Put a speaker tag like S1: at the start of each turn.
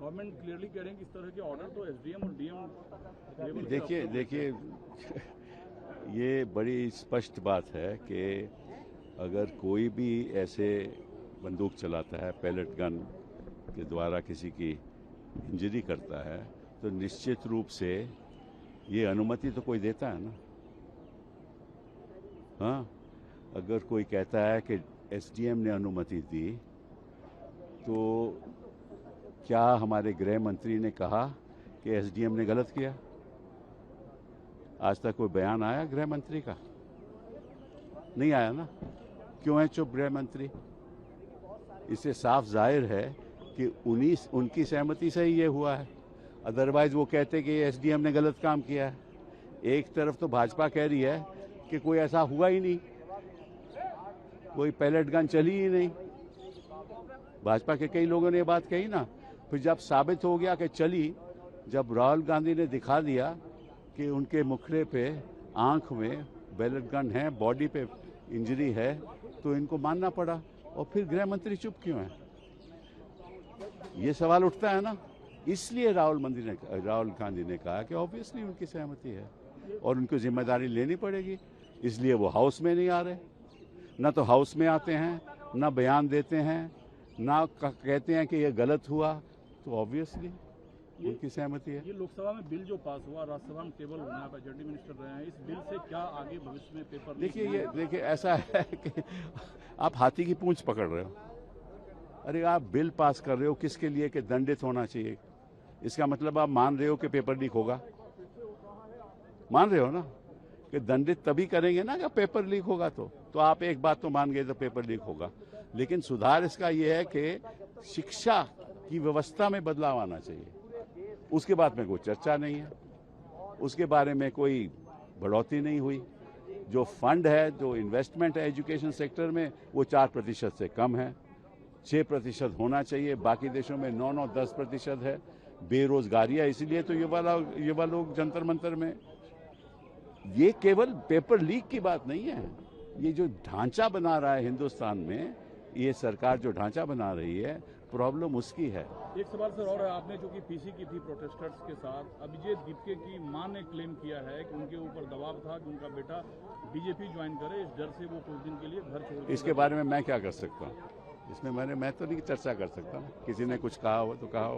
S1: Government clearly कह रहे हैं कि इस तरह के ऑर्डर तो एसडीएम और डीएम
S2: देखिए ये बड़ी स्पष्ट बात है कि अगर कोई भी ऐसे बंदूक चलाता है, पैलेट गन के द्वारा किसी की इंजरी करता है, तो निश्चित रूप से ये अनुमति तो कोई देता है ना। हाँ, अगर कोई कहता है कि एसडीएम ने अनुमति दी, तो क्या हमारे गृह मंत्री ने कहा कि एसडीएम ने गलत किया? आज तक कोई बयान आया गृह मंत्री का? नहीं आया ना। क्यों है चुप गृह मंत्री? इससे साफ जाहिर है कि उनकी सहमति से ही ये हुआ है। अदरवाइज वो कहते कि एसडीएम ने गलत काम किया है। एक तरफ तो भाजपा कह रही है कि कोई ऐसा हुआ ही नहीं, कोई पैलेट गन चली ही नहीं। भाजपा के कई लोगों ने ये बात कही ना। फिर जब साबित हो गया कि चली, जब राहुल गांधी ने दिखा दिया कि उनके मुखड़े पे, आंख में पैलेट गन है, बॉडी पे इंजरी है, तो इनको मानना पड़ा। और फिर गृह मंत्री चुप क्यों है? ये सवाल उठता है ना। इसलिए राहुल गांधी ने कहा कि ऑब्वियसली उनकी सहमति है और उनको जिम्मेदारी लेनी पड़ेगी। इसलिए वो हाउस में नहीं आ रहे। ना तो हाउस में आते हैं, ना बयान देते हैं, ना कहते हैं कि ये गलत हुआ, तो ऑब्वियसली उनकी सहमति है।
S1: ये लोकसभा में बिल जो पास हुआ, राज्यसभा में टेबल होना, आप एचआरडी मिनिस्टर रहे हैं, इस बिल से क्या आगे भविष्य में पेपर?
S2: देखिए ऐसा है कि आप हाथी की पूंछ पकड़ रहे हो। अरे आप बिल पास कर रहे हो किसके लिए? कि दंडित होना चाहिए। इसका मतलब आप मान रहे हो कि पेपर लीक होगा? मान रहे हो ना कि दंडित तभी करेंगे ना कि पेपर लीक होगा। तो आप एक बात तो मान गए तो पेपर लीक होगा। लेकिन सुधार इसका ये है कि शिक्षा की व्यवस्था में बदलाव आना चाहिए। उसके बाद में कोई चर्चा नहीं है, उसके बारे में कोई बढ़ोतरी नहीं हुई। जो फंड है, जो इन्वेस्टमेंट है एजुकेशन सेक्टर में, वो 4% से कम है। 6% होना चाहिए। बाकी देशों में 9-10% है। बेरोजगारी है, इसीलिए तो युवा लोग जंतर मंतर में। ये केवल पेपर लीक की बात नहीं है। ये जो ढांचा बना रहा है हिंदुस्तान में, ये सरकार जो ढांचा बना रही है, प्रॉब्लम उसकी है।
S1: एक सवाल सर और है, आपने जो कि पीसी की थी प्रोटेस्टर्स के साथ, अभिजीत दीपके की मां ने क्लेम किया है कि उनके ऊपर दबाव था कि उनका बेटा बीजेपी ज्वाइन करे, इस डर से वो कुछ दिन के लिए घर छोड़।
S2: इसके बारे में मैं क्या कर सकता हूँ? इसमें मैं तो नहीं चर्चा कर सकता। किसी ने कुछ कहा हो तो कहा हो।